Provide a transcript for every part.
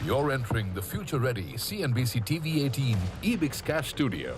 You're entering the future-ready CNBC TV18 EBIX Cash Studio.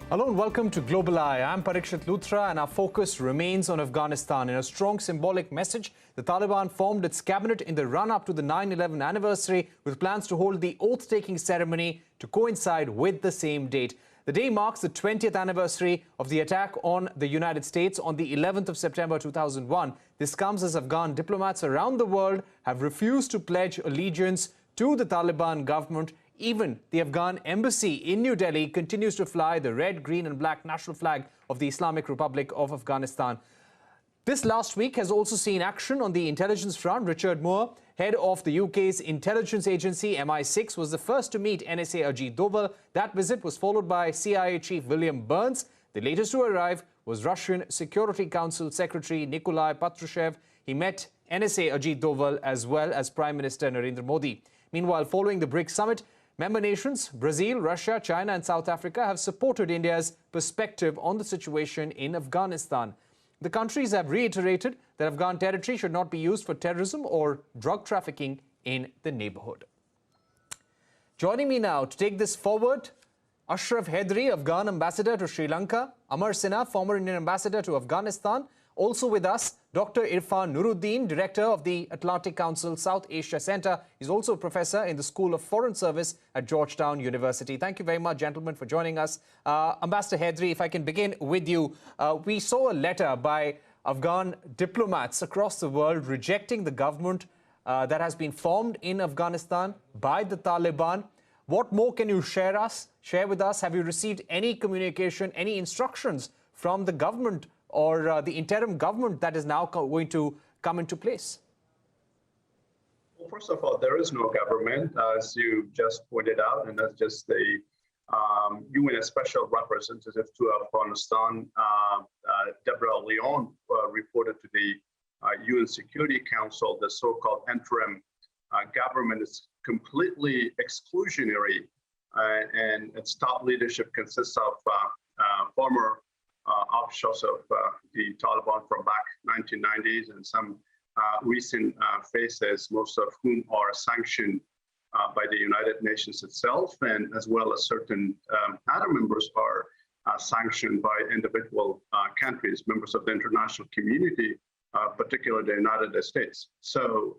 Hello and welcome to Global Eye. I'm Parikshit Luthra and our focus remains on Afghanistan. In a strong symbolic message, the Taliban formed its cabinet in the run-up to the 9/11 anniversary with plans to hold the oath-taking ceremony to coincide with the same date. The day marks the 20th anniversary of the attack on the United States on the 11th of September 2001. This comes as Afghan diplomats around the world have refused to pledge allegiance to the Taliban government. Even the Afghan embassy in New Delhi continues to fly the red, green and black national flag of the Islamic Republic of Afghanistan. This last week has also seen action on the intelligence front. Richard Moore, head of the UK's intelligence agency MI6, was the first to meet NSA Ajit Doval. That visit was followed by CIA Chief William Burns. The latest to arrive was Russian Security Council Secretary Nikolai Patrushev. He met NSA Ajit Doval as well as Prime Minister Narendra Modi. Meanwhile, following the BRICS summit, member nations Brazil, Russia, China and South Africa have supported India's perspective on the situation in Afghanistan. The countries have reiterated that Afghan territory should not be used for terrorism or drug trafficking in the neighborhood. Joining me now to take this forward, Ashraf Hedri, Afghan ambassador to Sri Lanka, Amar Sinha, former Indian ambassador to Afghanistan. Also with us, Dr. Irfan Nuruddin, director of the Atlantic Council South Asia Center. He's also a professor in the School of Foreign Service at Georgetown University. Thank you very much, gentlemen, for joining us. Ambassador Hedri, if I can begin with you. We saw a letter by Afghan diplomats across the world rejecting the government that has been formed in Afghanistan by the Taliban. What more can you share with us? Have you received any communication, any instructions from the government or the interim government that is now going to come into place? Well, first of all, there is no government, as you just pointed out, and that's just the UN Special Representative to Afghanistan, Deborah Leon, reported to the UN Security Council the so-called interim government is completely exclusionary, and its top leadership consists of former offshoots of the Taliban from back 1990s and some recent faces, most of whom are sanctioned by the United Nations itself, and as well as certain other members are sanctioned by individual countries, members of the international community, particularly the United States. So,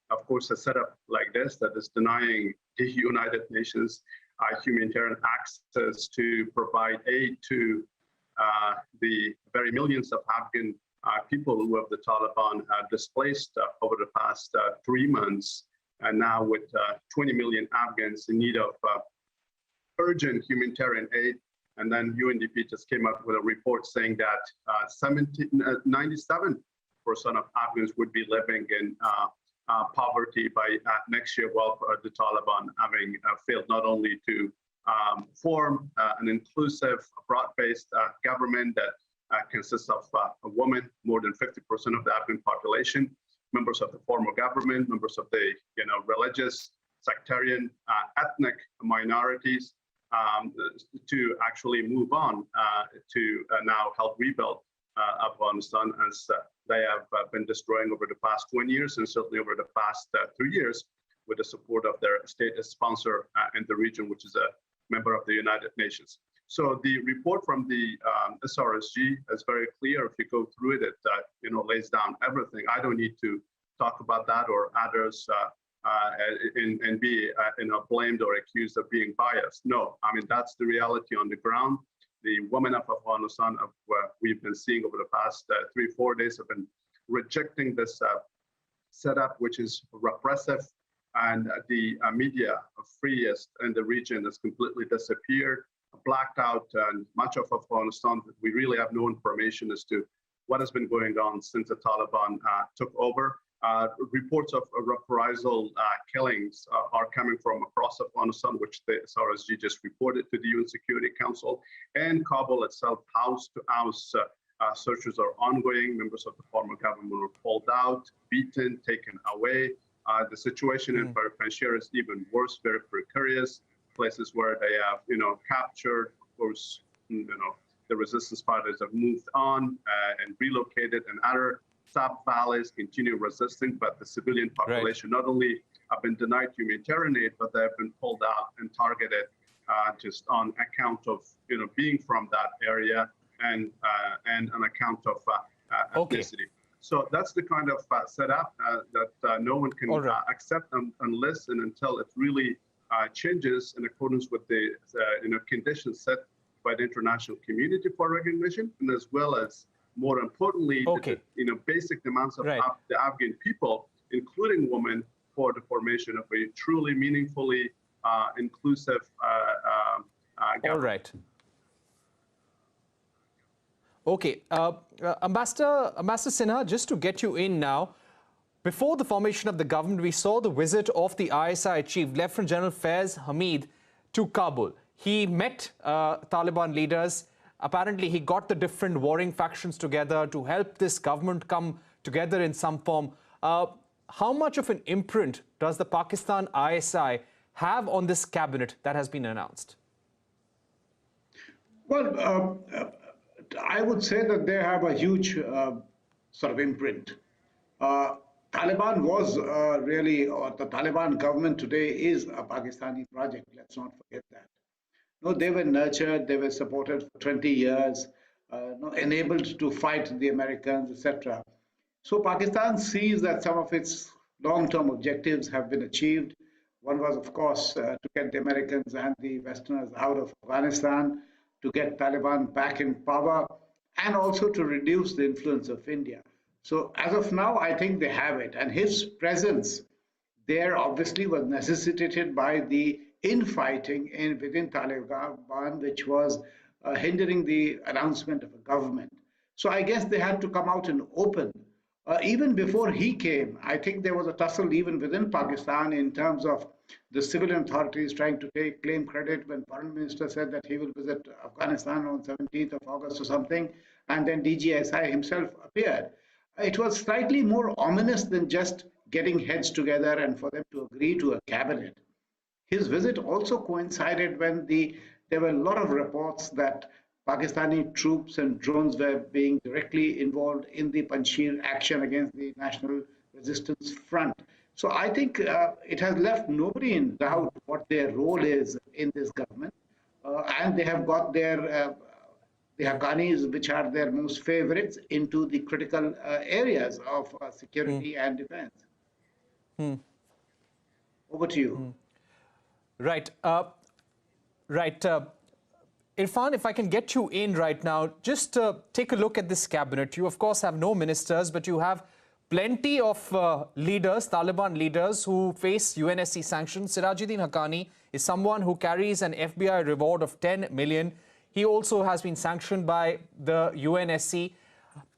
of course, a setup like this that is denying the United Nations humanitarian access to provide aid to the very millions of Afghan people who have the Taliban have displaced over the past 3 months, and now with 20 million Afghans in need of urgent humanitarian aid. And then UNDP just came up with a report saying that 97% of Afghans would be living in poverty by next year, while the Taliban having failed not only to form an inclusive, broad-based government that consists of a woman, more than 50% of the Afghan population, members of the former government, members of the religious, sectarian, ethnic minorities, to actually move on to now help rebuild Afghanistan, as they have been destroying over the past 20 years and certainly over the past 3 years with the support of their state sponsor in the region, which is a member of the United Nations. So the report from the SRSG is very clear. If you go through it, it lays down everything. I don't need to talk about that or others and be blamed or accused of being biased. No, I mean, that's the reality on the ground. The women of Afghanistan, we've been seeing over the past 3-4 days, have been rejecting this setup, which is repressive, and the media freest in the region has completely disappeared, blacked out, and much of Afghanistan, we really have no information as to what has been going on since the Taliban took over. Reports of reprisal killings are coming from across Afghanistan, which the SRSG just reported to the UN Security Council. And Kabul itself, house to house searches are ongoing. Members of the former government were pulled out, beaten, taken away. The situation in Panjshir is even worse, very precarious. Places where they have, captured, of course, the resistance fighters have moved on and relocated, and other sub-valleys continue resisting, but the civilian population not only have been denied humanitarian aid, but they have been pulled out and targeted just on account of being from that area and on account of ethnicity. So that's the kind of setup that no one can accept unless and until it really changes in accordance with the conditions set by the international community for recognition, and as well as, more importantly, the basic demands of the Afghan people, including women, for the formation of a truly meaningfully inclusive government. All right. Okay, Ambassador Sinha, just to get you in now, before the formation of the government, we saw the visit of the ISI chief, Lieutenant General Faiz Hamid, to Kabul. He met Taliban leaders. Apparently, he got the different warring factions together to help this government come together in some form. How much of an imprint does the Pakistan ISI have on this cabinet that has been announced? Well, I would say that they have a huge sort of imprint. Taliban was really, or the Taliban government today is a Pakistani project. Let's not forget that. No, they were nurtured, they were supported for 20 years, enabled to fight the Americans, etc. So Pakistan sees that some of its long-term objectives have been achieved. One was, of course, to get the Americans and the Westerners out of Afghanistan, to get Taliban back in power, and also to reduce the influence of India. So as of now, I think they have it. And his presence there obviously was necessitated by the infighting within Taliban, which was hindering the announcement of a government. So I guess they had to come out in open. Even before he came, I think there was a tussle even within Pakistan in terms of the civilian authorities trying to claim credit when Foreign Minister said that he will visit Afghanistan on 17th of August or something, and then DGSI himself appeared. It was slightly more ominous than just getting heads together and for them to agree to a cabinet. His visit also coincided when there were a lot of reports that Pakistani troops and drones were being directly involved in the Panjshir action against the National Resistance Front. So I think it has left nobody in doubt what their role is in this government. And they have got their the Haqqanis, which are their most favorites, into the critical areas of security and defense. Over to you. Right. Irfan, if I can get you in right now, just take a look at this cabinet. You, of course, have no ministers, but you have plenty of leaders, Taliban leaders, who face UNSC sanctions. Sirajuddin Haqqani is someone who carries an FBI reward of 10 million. He also has been sanctioned by the UNSC.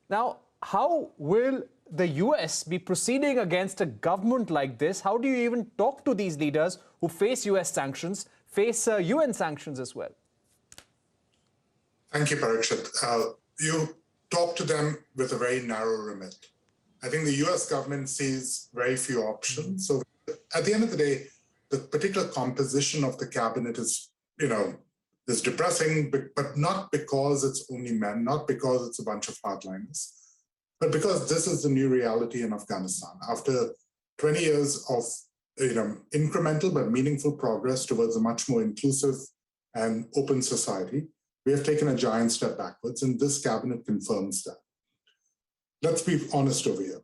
Now, how will the US be proceeding against a government like this? How do you even talk to these leaders who face US sanctions, face UN sanctions as well? Thank you, Parikshit. You talk to them with a very narrow remit. I think the US government sees very few options. So at the end of the day, the particular composition of the cabinet is, is depressing, but not because it's only men, not because it's a bunch of hardliners, but because this is the new reality in Afghanistan. After 20 years of incremental but meaningful progress towards a much more inclusive and open society, we have taken a giant step backwards, and this cabinet confirms that. Let's be honest over here.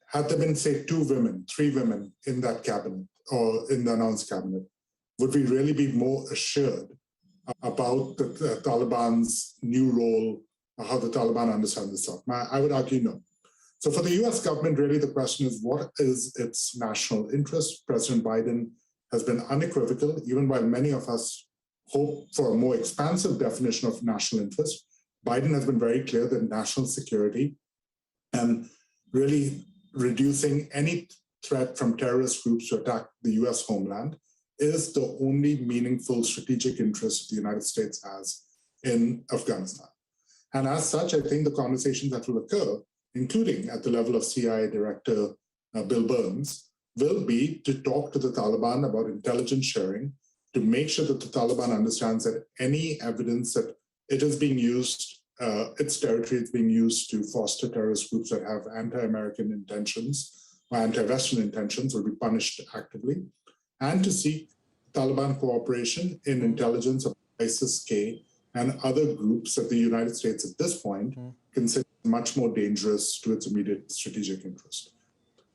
Had there been, say, 2 women, 3 women in that cabinet or in the announced cabinet, would we really be more assured about the Taliban's new role, or how the Taliban understand this stuff? I would argue no. So for the US government, really the question is, what is its national interest? President Biden has been unequivocal, even while many of us hope for a more expansive definition of national interest. Biden has been very clear that national security and really reducing any threat from terrorist groups to attack the US homeland is the only meaningful strategic interest the United States has in Afghanistan. And as such, I think the conversations that will occur, including at the level of CIA Director Bill Burns, will be to talk to the Taliban about intelligence sharing, to make sure that the Taliban understands that any evidence that it is being used, its territory is being used to foster terrorist groups that have anti-American intentions or anti-Western intentions will be punished actively, and to seek Taliban cooperation in intelligence of ISIS-K and other groups that the United States at this point considers much more dangerous to its immediate strategic interest.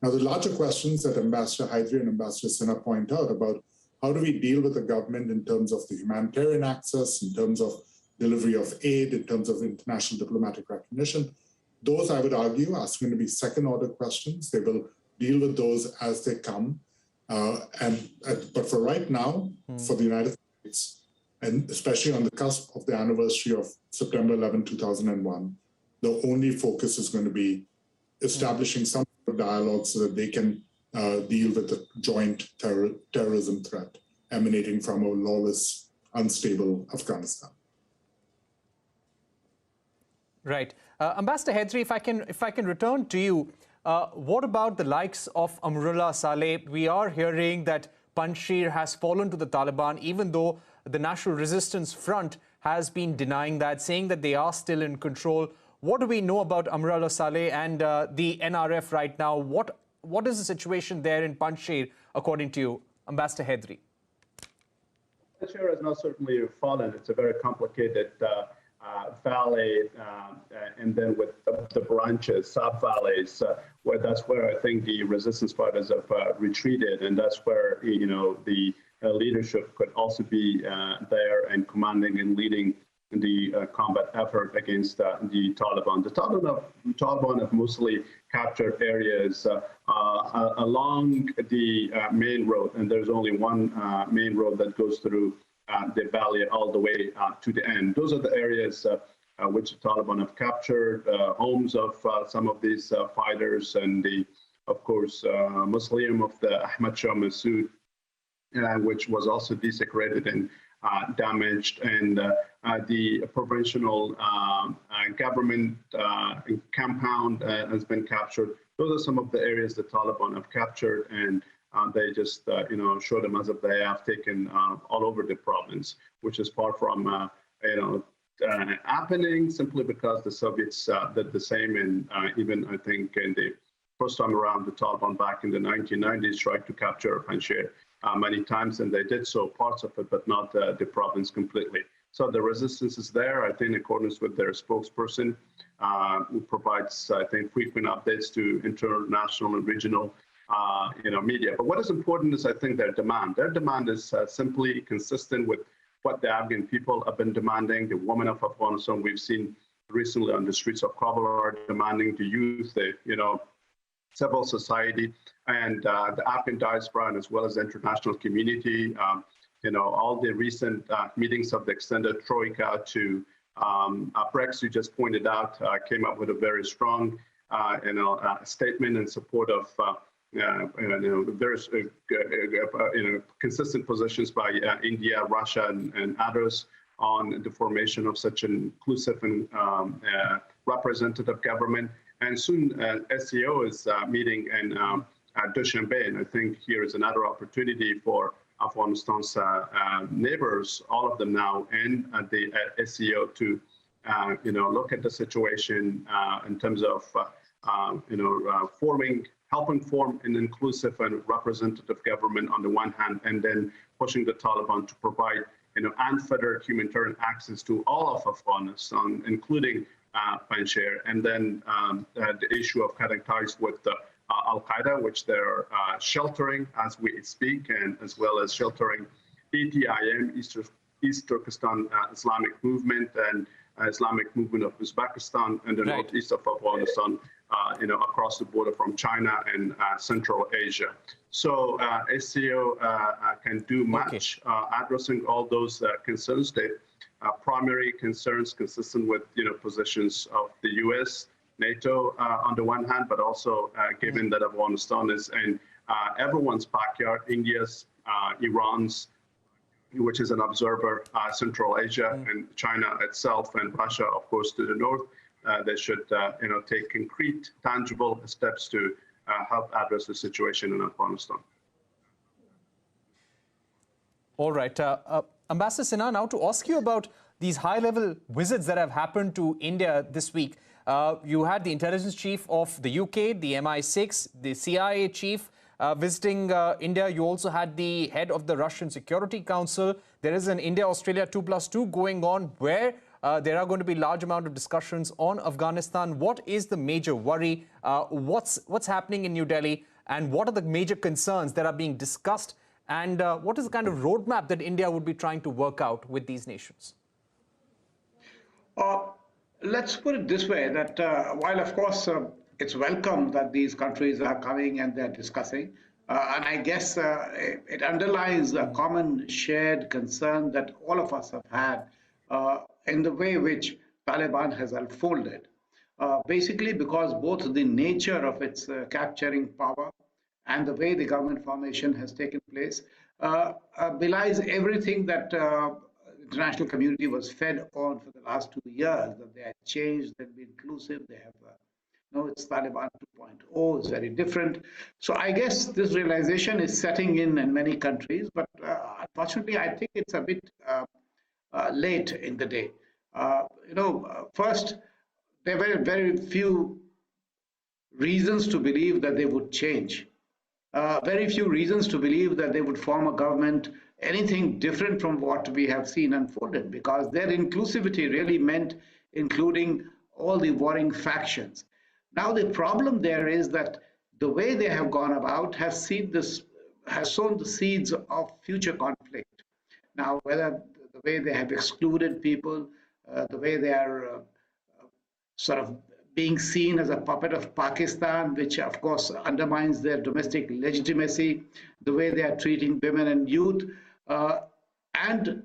Now, the larger questions that Ambassador Hydri and Ambassador Sinha point out about how do we deal with the government in terms of the humanitarian access, in terms of delivery of aid, in terms of international diplomatic recognition, those, I would argue, are going to be second-order questions. They will deal with those as they come. But for right now, for the United States, and especially on the cusp of the anniversary of September 11, 2001, the only focus is going to be establishing some sort of dialogue so that they can deal with the joint terrorism threat emanating from a lawless, unstable Afghanistan. Right. Ambassador Hydri, if I can return to you, what about the likes of Amrullah Saleh? We are hearing that Panjshir has fallen to the Taliban, even though the National Resistance Front has been denying that, saying that they are still in control. What do we know about Amrullah Saleh and the NRF right now? What is the situation there in Panjshir, according to you, Ambassador Hydri? Panjshir has not certainly fallen. It's a very complicated valley, and then with the branches, sub-valleys, that's where I think the resistance fighters have retreated, and that's where, the leadership could also be there and commanding and leading the combat effort against the Taliban. The Taliban have mostly captured areas along the main road, and there's only one main road that goes through the valley all the way to the end. Those are the areas which the Taliban have captured, homes of some of these fighters, and of course, mausoleum of the Ahmad Shah Massoud, which was also desecrated and damaged, and the provincial government compound has been captured. Those are some of the areas the Taliban have captured, and they just, show them as if they have taken all over the province, which is far from, happening, simply because the Soviets did the same, and even I think in the first time around, the Taliban back in the 1990s tried to capture Panjshir many times, and they did so, parts of it, but not the province completely. So the resistance is there, I think, in accordance with their spokesperson, who provides, I think, frequent updates to international and regional media. But what is important is, I think, their demand. Their demand is simply consistent with what the Afghan people have been demanding. The women of Afghanistan, we've seen recently on the streets of Kabul, are demanding, the youth, the civil society, and the Afghan diaspora, and as well as the international community. All the recent meetings of the extended troika to BRICS, you just pointed out, came up with a very strong statement in support of various consistent positions by India, Russia, and others on the formation of such an inclusive and representative government. And soon SCO is meeting in Dushanbe, and I think here is another opportunity for Afghanistan's neighbors, all of them now, and the SCO to look at the situation in terms of helping form an inclusive and representative government on the one hand, and then pushing the Taliban to provide unfettered humanitarian access to all of Afghanistan, including Panjshir, and then the issue of cutting ties with Al-Qaeda, which they're sheltering as we speak, and as well as sheltering ETIM, East Turkestan Islamic Movement, and Islamic Movement of Uzbekistan, and the northeast of Afghanistan, across the border from China and Central Asia. So SCO can do much addressing all those concerns. They primary concerns consistent with positions of the U.S., NATO on the one hand, but also given that Afghanistan is in everyone's backyard, India's, Iran's, which is an observer, Central Asia, and China itself, and Russia, of course, to the north. They should take concrete, tangible steps to help address the situation in Afghanistan. All right. Ambassador Sinha, now to ask you about these high-level visits that have happened to India this week. You had the intelligence chief of the UK, the MI6, the CIA chief visiting India. You also had the head of the Russian Security Council. There is an India-Australia 2+2 going on where there are going to be large amount of discussions on Afghanistan. What is the major worry? What's happening in New Delhi? And what are the major concerns that are being discussed? And what is the kind of roadmap that India would be trying to work out with these nations? Let's put it this way, that while, of course, it's welcome that these countries are coming and they're discussing, and I guess it underlies a common shared concern that all of us have had in the way which Taliban has unfolded. Basically because both the nature of its capturing power and the way the government formation has taken place belies everything that international community was fed on for the last 2 years, that they have changed, they've been inclusive, they have, it's Taliban 2.0, it's very different. So I guess this realization is setting in many countries, but unfortunately, I think it's a bit late in the day. First, there were very few reasons to believe that they would change. Very few reasons to believe that they would form a government anything different from what we have seen unfolded, because their inclusivity really meant including all the warring factions. Now the problem there is that the way they have gone about has sown the seeds of future conflict. Now, whether the way they have excluded people, the way they are sort of being seen as a puppet of Pakistan, which of course undermines their domestic legitimacy, the way they are treating women and youth, and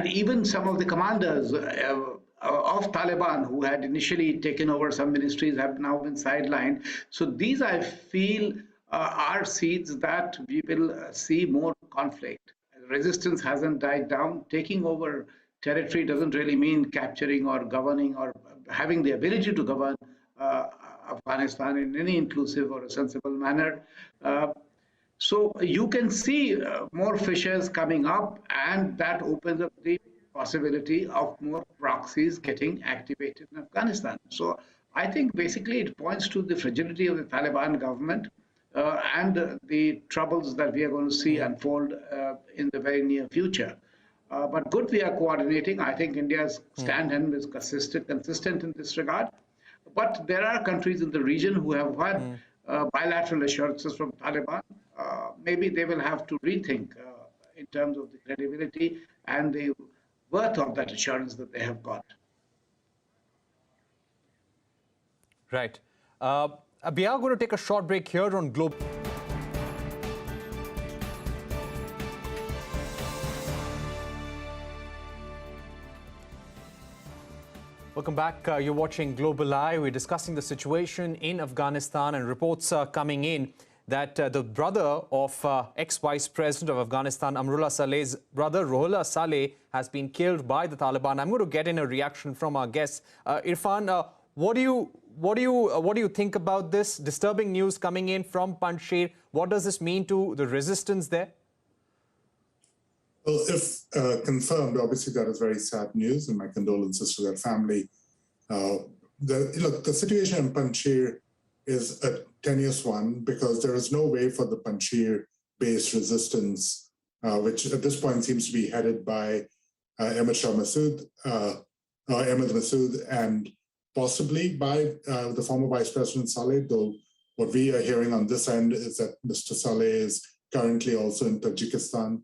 even some of the commanders of Taliban who had initially taken over some ministries have now been sidelined. So these, I feel, are seeds that we will see more conflict. Resistance hasn't died down. Taking over territory doesn't really mean capturing or governing or having the ability to govern Afghanistan in any inclusive or a sensible manner. So you can see more fissures coming up, and that opens up the possibility of more proxies getting activated in Afghanistan. So I think basically it points to the fragility of the Taliban government and the troubles that we are going to see unfold in the very near future. But good, we are coordinating. I think India's stand is consistent in this regard. But there are countries in the region who have had bilateral assurances from Taliban. Maybe they will have to rethink in terms of the credibility and the worth of that assurance that they have got. Right. We are going to take a short break here on Global. Welcome back. You're watching Global Eye. We're discussing the situation in Afghanistan, and reports are coming in that the brother of ex-Vice President of Afghanistan, Amrullah Saleh's brother, Rohullah Saleh, has been killed by the Taliban. I'm going to get in a reaction from our guests. Irfan, what do you think about this disturbing news coming in from Panjshir? What does this mean to the resistance there? Well, if confirmed, obviously that is very sad news, and my condolences to that family. The situation in Panjshir is a tenuous one because there is no way for the Panjshir-based resistance, which at this point seems to be headed by Ahmed Massoud, and possibly by the former Vice President Saleh, though what we are hearing on this end is that Mr. Saleh is currently also in Tajikistan.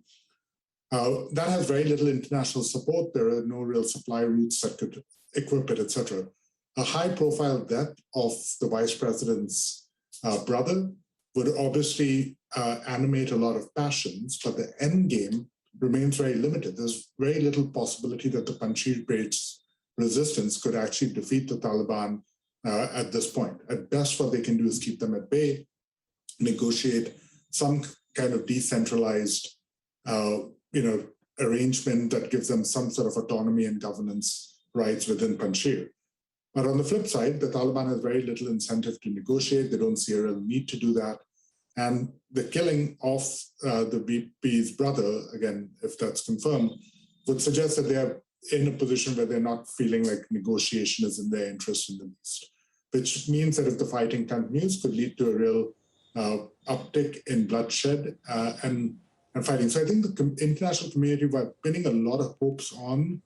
That has very little international support. There are no real supply routes that could equip it, etc. A high-profile death of the vice president's brother would obviously animate a lot of passions, but the end game remains very limited. There's very little possibility that the Panjshir-based resistance could actually defeat the Taliban at this point. At best, what they can do is keep them at bay, negotiate some kind of decentralized arrangement that gives them some sort of autonomy and governance rights within Panjshir. But on the flip side, the Taliban has very little incentive to negotiate. They don't see a real need to do that. And the killing of the VP's brother, again, if that's confirmed, would suggest that they have in a position where they're not feeling like negotiation is in their interest in the least, which means that if the fighting continues, could lead to a real uptick in bloodshed and fighting. So I think the international community, while pinning a lot of hopes on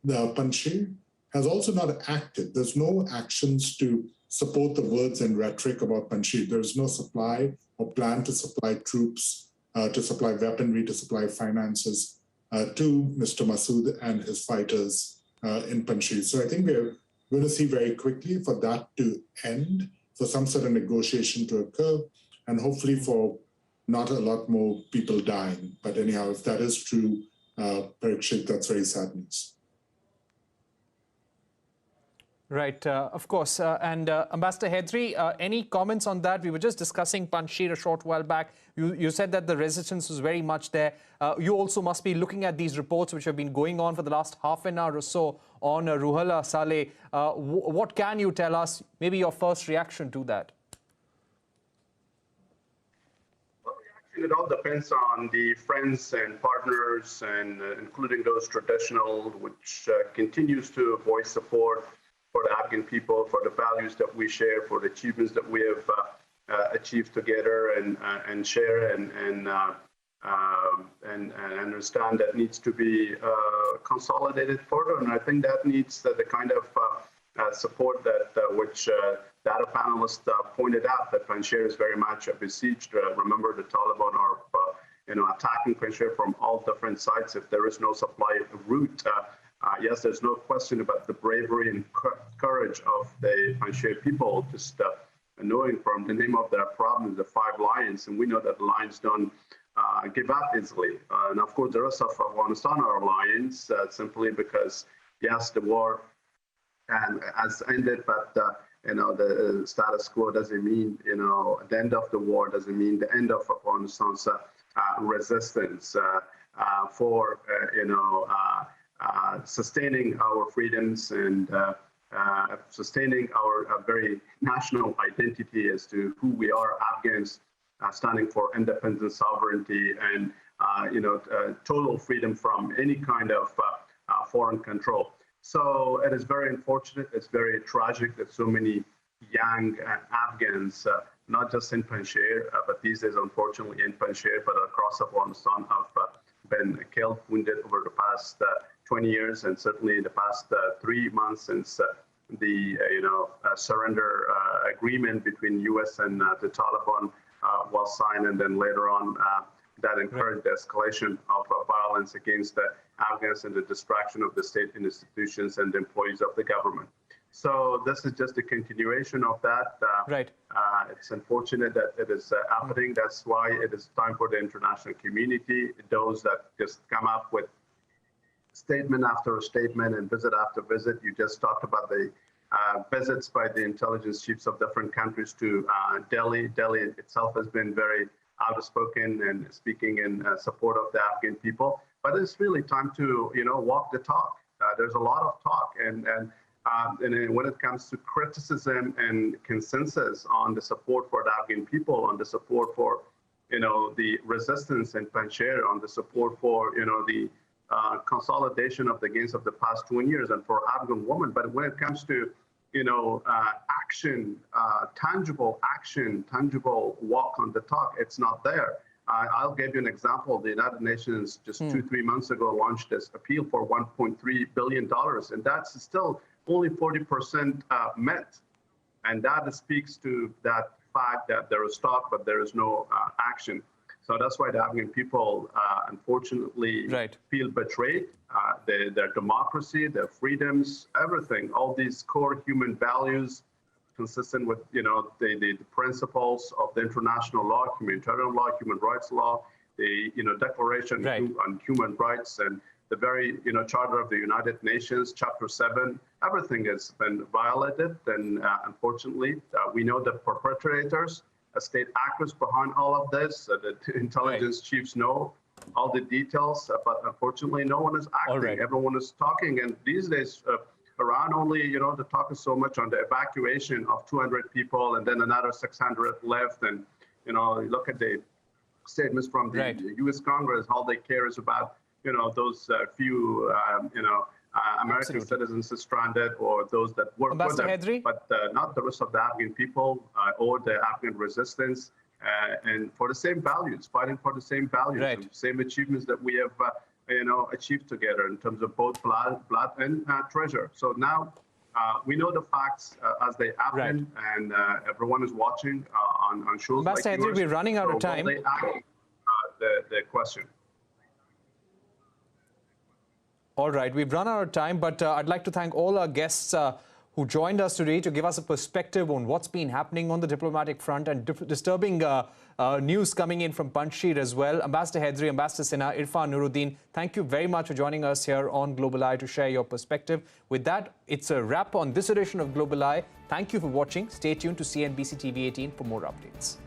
the Panjshir, has also not acted. There's no actions to support the words and rhetoric about Panjshir. There's no supply or plan to supply troops, to supply weaponry, to supply finances to Mr. Masood and his fighters in Panjshir. So I think we're going to see very quickly for that to end, for some sort of negotiation to occur, and hopefully for not a lot more people dying. But anyhow, if that is true, Parikshit, that's very sad news. Right, of course. And Ambassador Hedri, any comments on that? We were just discussing Panjshir a short while back. You said that the resistance was very much there. You also must be looking at these reports which have been going on for the last half an hour or so on Ruhollah Saleh. What can you tell us? Maybe your first reaction to that? Well, it all depends on the friends and partners, and including those traditional, which continues to voice support for the Afghan people, for the values that we share, for the achievements that we have achieved together and share and understand that needs to be consolidated further. And I think that needs the kind of support that which the other panelists pointed out, that Panjshir is very much besieged. Remember, the Taliban are attacking Panjshir from all different sides. If there is no supply route, yes, there's no question about the bravery and courage of the Panjshir people, just knowing from the name of their problem, the 5 lions, and we know that lions don't give up easily. And of course, the rest of Afghanistan are lions, simply because, yes, the war has ended, but the status quo doesn't mean, the end of the war doesn't mean the end of Afghanistan's resistance for, sustaining our freedoms and sustaining our very national identity as to who we are, Afghans, standing for independence, sovereignty, and total freedom from any kind of foreign control. So it is very unfortunate. It's very tragic that so many young Afghans, not just in Panjshir, but these days, unfortunately, in Panjshir, but across Afghanistan, have been killed, wounded over the past 20 years, and certainly the past 3 months since the surrender agreement between U.S. and the Taliban was signed, and then later on that encouraged the escalation of violence against the Afghans and the distraction of the state institutions and the employees of the government. So this is just a continuation of that. Right. It's unfortunate that it is happening. That's why it is time for the international community, those that just come up with statement after statement and visit after visit. You just talked about the visits by the intelligence chiefs of different countries to Delhi. Delhi itself has been very outspoken and speaking in support of the Afghan people. But it's really time to, walk the talk. There's a lot of talk, and when it comes to criticism and consensus on the support for the Afghan people, on the support for, the resistance in Panjshir, on the support for, the consolidation of the gains of the past 20 years, and for Afghan women. But when it comes to, action, tangible action, tangible walk on the talk, it's not there. I'll give you an example. The United Nations just 2-3 months ago launched this appeal for $1.3 billion, and that's still only 40% met. And that speaks to that fact that there is talk, but there is no action. So that's why the Afghan people, unfortunately, feel betrayed. Their democracy, their freedoms, everything, all these core human values, consistent with the principles of the international law, humanitarian law, human rights law, the Declaration on Human Rights, and the very Charter of the United Nations, Chapter 7. Everything has been violated, and unfortunately, we know the perpetrators, state actors behind all of this. The intelligence chiefs know all the details, but unfortunately, no one is acting. Everyone is talking, and these days, Iran only, the talk is so much on the evacuation of 200 people, and then another 600 left. And, look at the statements from the U.S. Congress. All they care is about, those few, American citizens is stranded or those that work with them, Hedri? but not the rest of the Afghan people or the Afghan resistance, and for the same values, fighting for the same values, right. and same achievements that we have, achieved together in terms of both blood and treasure. So now we know the facts as they happen, right. And everyone is watching on shows like yours. Hedri, we're running out of time. They ask the question. All right, we've run out of time, but I'd like to thank all our guests who joined us today to give us a perspective on what's been happening on the diplomatic front and disturbing news coming in from Panjshir as well. Ambassador Hedri, Ambassador Sinha, Irfan Nuruddin, thank you very much for joining us here on Global Eye to share your perspective. With that, it's a wrap on this edition of Global Eye. Thank you for watching. Stay tuned to CNBC TV18 for more updates.